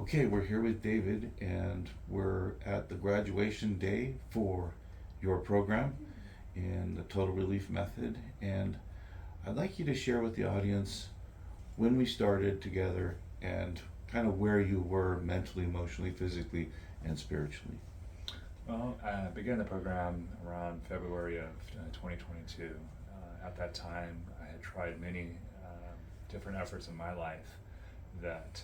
Okay, we're here with David, and we're at the graduation day for your program in the Total Relief Method. And I'd like you to share with the audience when we started together and kind of where you were mentally, emotionally, physically, and spiritually. Well, I began the program around February of 2022. At that time, I had tried many different efforts in my life that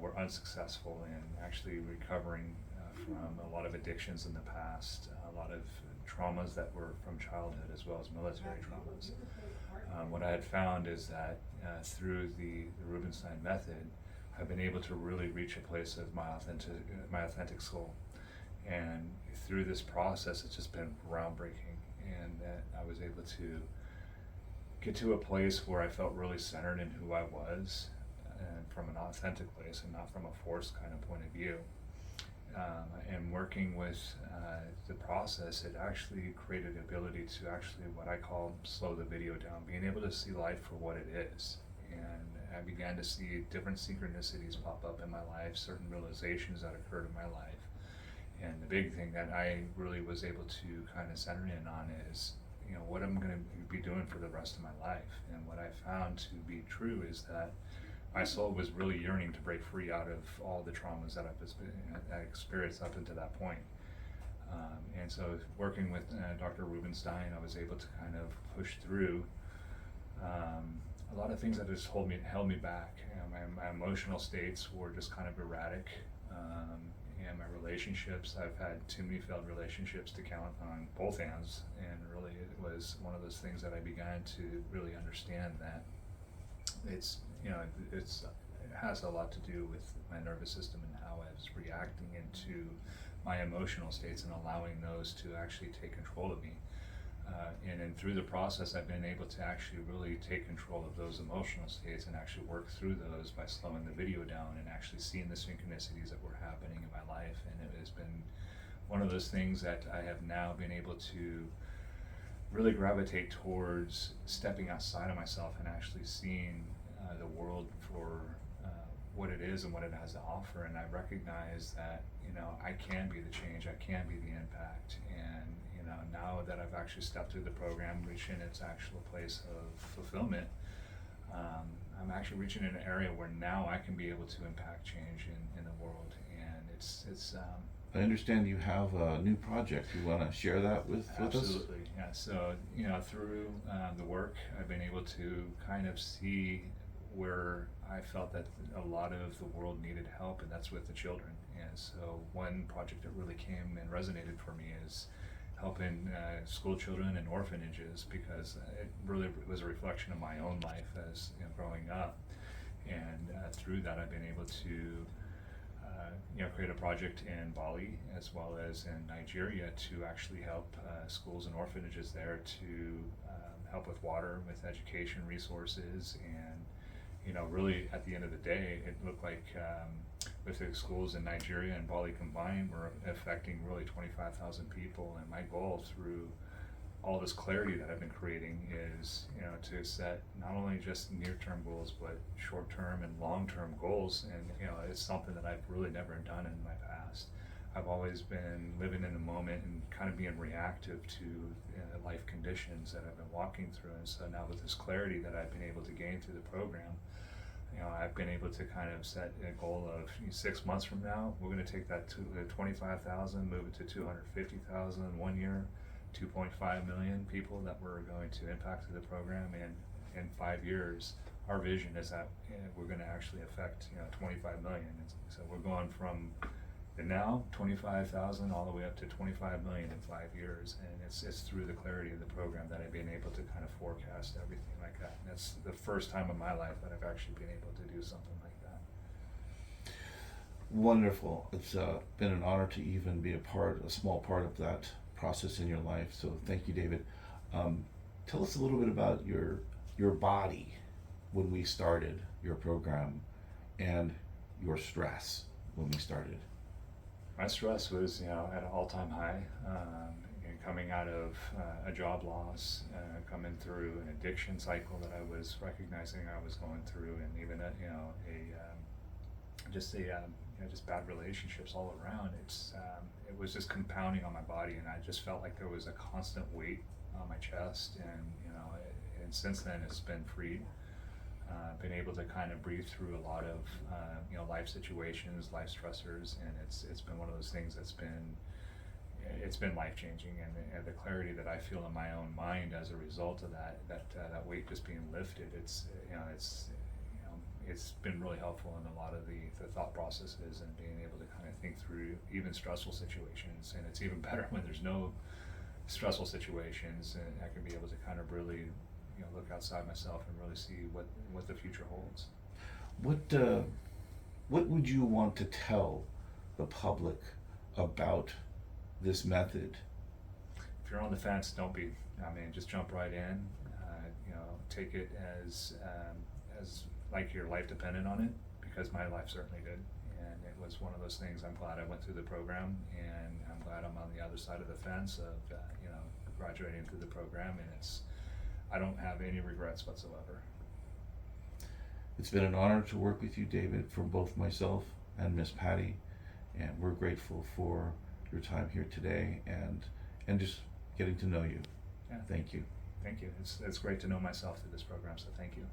were unsuccessful in actually recovering from a lot of addictions in the past, a lot of traumas that were from childhood as well as military traumas. What I had found is that through the Rubenstein method, I've been able to really reach a place of my authentic soul. And through this process, it's just been groundbreaking, and that I was able to get to a place where I felt really centered in who I was, and from an authentic place and not from a forced kind of point of view. And working with the process, it actually created the ability to actually what I call slow the video down, being able to see life for what it is. And I began to see different synchronicities pop up in my life, certain realizations that occurred in my life. And the big thing that I really was able to kind of center in on is, what I'm going to be doing for the rest of my life. And what I found to be true is that my soul was really yearning to break free out of all the traumas that I experienced up until that point. And so working with Dr. Rubenstein, I was able to kind of push through a lot of things that just held me back. My emotional states were just kind of erratic. And my relationships, I've had too many failed relationships to count on both hands, and really it was one of those things that I began to really understand that it has a lot to do with my nervous system and how I was reacting into my emotional states and allowing those to actually take control of me. And then through the process, I've been able to actually really take control of those emotional states and actually work through those by slowing the video down and actually seeing the synchronicities that were happening in my life. And it has been one of those things that I have now been able to really gravitate towards stepping outside of myself and actually seeing the world for what it is and what it has to offer. And I recognize that, I can be the change, I can be the impact. And now that I've actually stepped through the program, reaching its actual place of fulfillment, I'm actually reaching an area where now I can be able to impact change in the world. And it's I understand you have a new project. You want to share that with us? Absolutely, yeah. So, through the work, I've been able to kind of see where I felt that a lot of the world needed help, and that's with the children. And so one project that really came and resonated for me is helping school children and orphanages, because it really was a reflection of my own life as growing up. And through that, I've been able to create a project in Bali as well as in Nigeria to actually help schools and orphanages there to help with water, with education resources. And really at the end of the day, it looked like with the schools in Nigeria and Bali combined, we're affecting really 25,000 people. And my goal through all this clarity that I've been creating is, to set not only just near-term goals, but short-term and long-term goals. And, it's something that I've really never done in my past. I've always been living in the moment and kind of being reactive to life conditions that I've been walking through. And so now with this clarity that I've been able to gain through the program, I've been able to kind of set a goal of 6 months from now, we're going to take that to 25,000, move it to 250,000 in 1 year, 2.5 million people that we're going to impact through the program. And in 5 years, our vision is that we're going to actually affect 25 million. And so we're going from the now 25,000 all the way up to 25 million in 5 years. And it's through the clarity of the program that I've been able to kind of forecast everything like that. And that's the first time in my life that I've actually been able to do something like that. Wonderful. It's been an honor to even be a small part of that process in your life. So thank you, David. Tell us a little bit about your body when we started your program and your stress when we started. My stress was, at an all-time high. Coming out of a job loss, coming through an addiction cycle that I was recognizing I was going through, and even just bad relationships all around. It was just compounding on my body, and I just felt like there was a constant weight on my chest. And and since then it's been freed. Been able to kind of breathe through a lot of life situations, life stressors, and it's been one of those things that's been life changing, and the clarity that I feel in my own mind as a result of that weight just being lifted. It's been really helpful in a lot of the thought processes, and being able to kind of think through even stressful situations. And it's even better when there's no stressful situations, and I can be able to kind of really look outside myself and really see what the future holds. What would you want to tell the public about this method? If you're on the fence, don't be. Just jump right in. Take it as like your life depended on it, because my life certainly did. And it was one of those things. I'm glad I went through the program, and I'm glad I'm on the other side of the fence of graduating through the program. And I don't have any regrets whatsoever. It's been an honor to work with you, David, for both myself and Miss Patty, and we're grateful for your time here today and just getting to know you. Yeah. Thank you. Thank you. It's great to know myself through this program, so thank you.